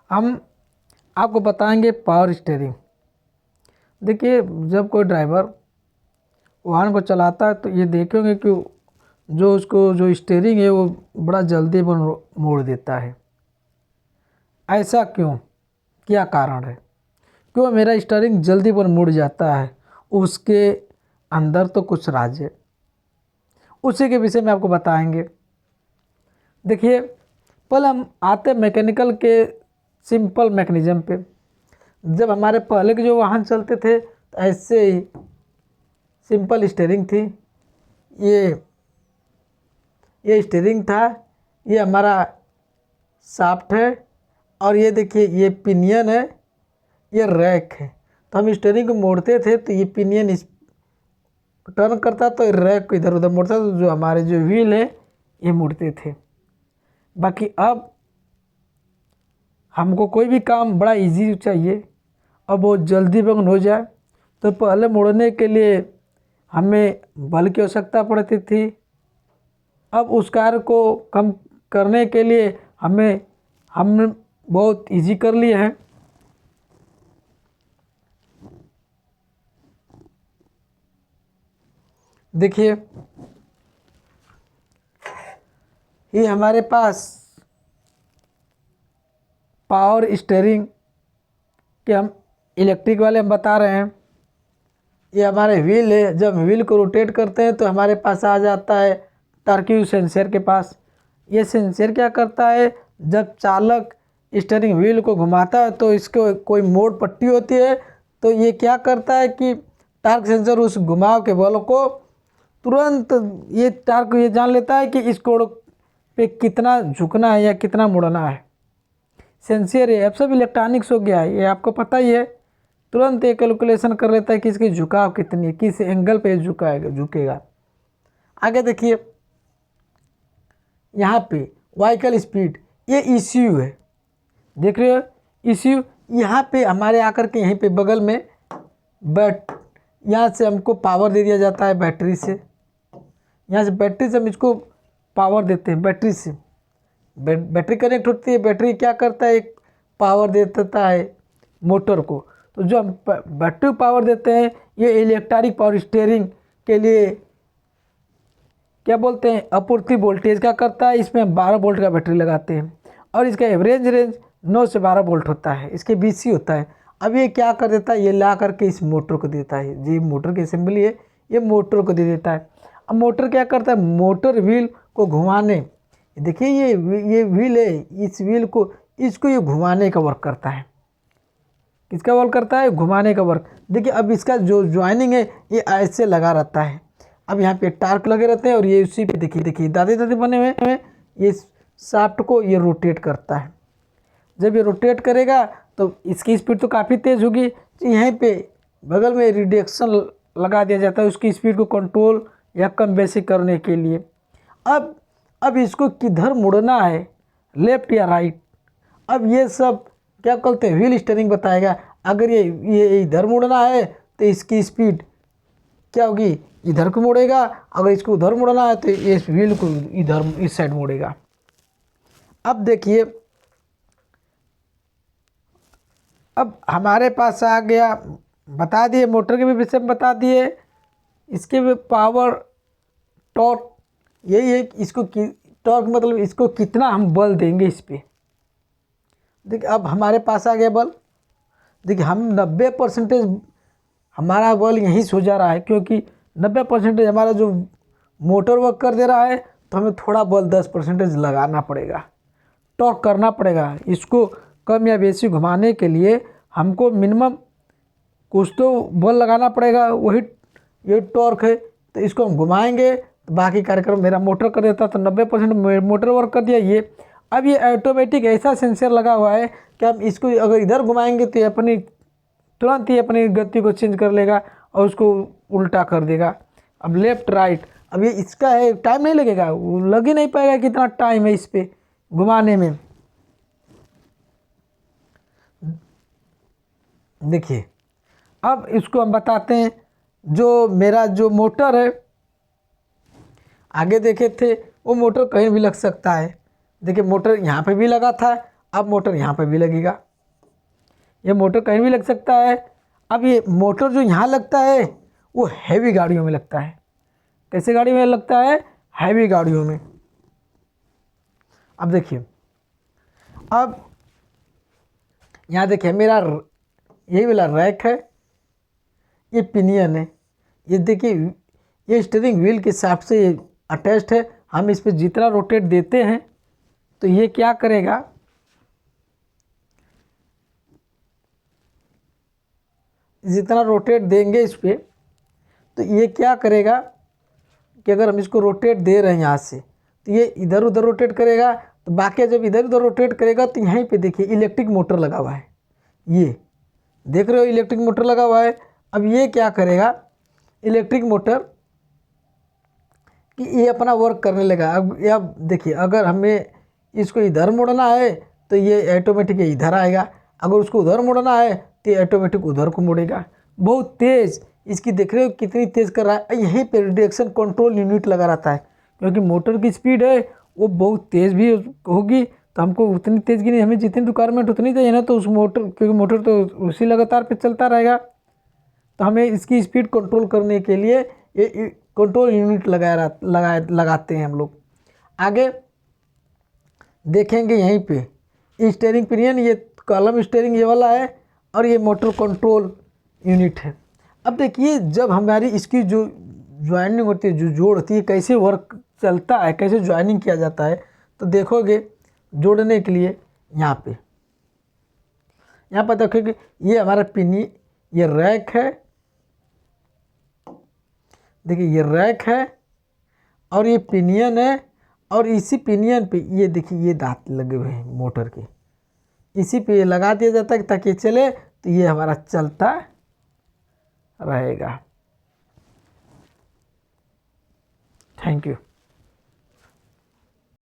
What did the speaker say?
हम आपको बताएंगे पावर स्टीयरिंग। देखिए, जब कोई ड्राइवर वाहन को चलाता है तो ये देखेंगे कि जो उसको जो स्टीयरिंग है वो बड़ा जल्दी मोड़ देता है। ऐसा क्यों, क्या कारण है क्यों मेरा स्टीयरिंग जल्दी पर मुड़ जाता है? उसके अंदर तो कुछ राज है, उसी के विषय में आपको बताएंगे। देखिए, पहले हम आते मैकेनिकल के सिंपल मैकेनिज्म पे। जब हमारे पहले के जो वाहन चलते थे तो ऐसे ही सिंपल स्टीयरिंग थी। ये स्टीयरिंग था, ये हमारा शाफ्ट है, और ये देखिए ये पिनियन है, ये रैक है। तो हम स्टीयरिंग को मोड़ते थे तो ये पिनियन इस टर्न करता तो रैक को इधर उधर मोड़ता, तो जो हमारे जो व्हील है ये मुड़ते थे। बाकी अब हमको कोई भी काम बड़ा इजी चाहिए और बहुत जल्दी भंग हो जाए, तो पहले मोड़ने के लिए हमें बल की आवश्यकता पड़ती थी। अब उस कार्य को कम करने के लिए हम बहुत इजी कर लिए हैं। देखिए, ये हमारे पास पावर स्टीयरिंग के हम इलेक्ट्रिक वाले हम बता रहे हैं। ये हमारे व्हील है, जब व्हील को रोटेट करते हैं तो हमारे पास आ जाता है टर्क्यू सेंसर के पास। ये सेंसर क्या करता है, जब चालक स्टीयरिंग व्हील को घुमाता है तो इसको कोई मोड़ पट्टी होती है, तो ये क्या करता है कि टार्क सेंसर उस घुमाव के बल को तुरंत ये टार्क ये जान लेता है कि इस कोण पे कितना झुकना है या कितना मुड़ना है। सेंसर है, अब सब इलेक्ट्रॉनिक्स हो गया है, ये आपको पता ही है। तुरंत ये कैलकुलेशन कर लेता है कि इसकी झुकाव कितनी है, किस एंगल पे झुकेगा। आगे देखिए, यहाँ पे व्हीकल स्पीड, ये ECU है, देख रहे हो ECU। यहाँ पे हमारे आकर के यहीं पे बगल में यहाँ से हमको पावर दे दिया जाता है बैटरी से। यहाँ से बैटरी से हम इसको पावर देते हैं, बैटरी से बैटरी कनेक्ट होती है। बैटरी क्या करता है, एक पावर दे देता है मोटर को। तो जो हम बैटरी पावर देते हैं, ये इलेक्ट्रिक पावर स्टीयरिंग के लिए क्या बोलते हैं, आपूर्ति वोल्टेज क्या करता है, इसमें हम 12 वोल्ट का बैटरी लगाते हैं और इसका एवरेज रेंज 9 से 12 वोल्ट होता है, इसके BC होता है। अब ये क्या कर देता है, ये ला करके इस मोटर को देता है। जी मोटर की असेंबली है, ये मोटर को दे देता है। अब मोटर क्या करता है, मोटर व्हील को घुमाने, देखिए ये व्हील है, इस व्हील को इसको ये घुमाने का वर्क करता है। किसका वर्क करता है, घुमाने का वर्क। देखिए, अब इसका जो ज्वाइनिंग है ये ऐसे लगा रहता है। अब यहाँ पे टार्क लगे रहते हैं और ये उसी पे देखिए दादे बने हुए हैं। ये शाफ्ट को ये रोटेट करता है। जब ये रोटेट करेगा तो इसकी स्पीड तो काफ़ी तेज़ होगी, तो यहीं पे बगल में रिडक्शन लगा दिया जाता है उसकी स्पीड को कंट्रोल या कम बेसी करने के लिए। अब इसको किधर मुड़ना है, लेफ्ट या राइट, अब ये सब क्या कहते हैं, व्हील स्टीयरिंग बताएगा। अगर ये इधर मुड़ना है तो इसकी स्पीड क्या होगी, इधर को मुड़ेगा। अगर इसको उधर मुड़ना है तो इस व्हील को इधर इस साइड मुड़ेगा। अब देखिए, अब हमारे पास आ गया, बता दिए मोटर के भी विषय में बता दिए, इसके भी पावर टॉर्क यही है। इसको टॉर्क मतलब इसको कितना हम बल देंगे इस पर। देखिए, अब हमारे पास आ गया बल। देखिए, हम 90% हमारा बल यहीं से हो जा रहा है, क्योंकि 90% हमारा जो मोटर वर्क कर दे रहा है, तो हमें थोड़ा बल 10% लगाना पड़ेगा, टॉर्क करना पड़ेगा। इसको कम या बेसी घुमाने के लिए हमको मिनिमम कुछ तो बल लगाना पड़ेगा, वही ये टॉर्क है। तो इसको हम घुमाएंगे तो बाकी कार्यक्रम मेरा मोटर कर देता, तो 90% मोटर वर्क कर दिया ये। अब ये ऑटोमेटिक ऐसा सेंसर लगा हुआ है कि हम इसको अगर इधर घुमाएंगे तो ये अपनी तुरंत ही अपनी गति को चेंज कर लेगा और उसको उल्टा कर देगा। अब लेफ्ट राइट, अब ये इसका है, टाइम नहीं लगेगा, वो लग ही नहीं पाएगा कितना टाइम है इस पर घुमाने में। देखिए, अब इसको हम बताते हैं, जो मेरा जो मोटर है, आगे देखे थे वो मोटर कहीं भी लग सकता है। देखिए, मोटर यहाँ पे भी लगा था, अब मोटर यहाँ पर भी लगेगा, ये मोटर कहीं भी लग सकता है। अब ये मोटर जो यहाँ लगता है वो हैवी गाड़ियों में लगता है। कैसे गाड़ियों में लगता है? हैवी गाड़ियों में। अब देखिए, अब यहाँ देखिए मेरा यही वाला रैक है, ये पिनियन है, ये देखिए ये स्टीयरिंग व्हील के हिसाब से ये अटैच्ड है। हम इस पर जितना रोटेट देते हैं तो ये क्या करेगा, जितना रोटेट देंगे इस पर तो ये क्या करेगा कि अगर हम इसको रोटेट दे रहे हैं यहाँ से तो ये इधर उधर रोटेट करेगा, तो बाकी जब इधर उधर रोटेट करेगा तो यहीं पे देखिए इलेक्ट्रिक मोटर लगा हुआ है, ये देख रहे हो इलेक्ट्रिक मोटर लगा हुआ है। अब ये क्या करेगा, इलेक्ट्रिक मोटर कि ये अपना वर्क करने लगा। अब देखिए अगर हमें इसको इधर मोड़ना है तो ये ऑटोमेटिक इधर आएगा, अगर उसको उधर मोड़ना है तो ये ऑटोमेटिक उधर को मोड़ेगा। बहुत तेज़ इसकी देख रहे हो कितनी तेज़ कर रहा है। यहीं पे डायरेक्शन कंट्रोल यूनिट लगा रहता है, क्योंकि मोटर की स्पीड है वो बहुत तेज़ भी होगी, तो हमको उतनी तेज़ की नहीं, हमें जितनी रिक्वायरमेंट उतनी चाहिए ना, तो उस मोटर, क्योंकि मोटर तो उसी लगातार पे चलता रहेगा, तो हमें इसकी स्पीड कंट्रोल करने के लिए ये कंट्रोल यूनिट लगाते हैं हम लोग। आगे देखेंगे यहीं पे स्टीयरिंग पिनियन, ये कॉलम स्टीयरिंग ये वाला है, और ये मोटर कंट्रोल यूनिट है। अब देखिए जब हमारी इसकी जो ज्वाइनिंग होती है, जो जोड़ होती है, कैसे वर्क चलता है, कैसे ज्वाइनिंग किया जाता है, तो देखोगे जोड़ने के लिए यहाँ पर देखोगे ये हमारा पिनी, ये रैक है, देखिए ये रैक है और ये पिनियन है, और इसी पिनियन पे ये देखिए ये दांत लगे हुए हैं मोटर के, इसी पे ये लगा दिया जाता है ताकि चले, तो ये हमारा चलता रहेगा। Thank you.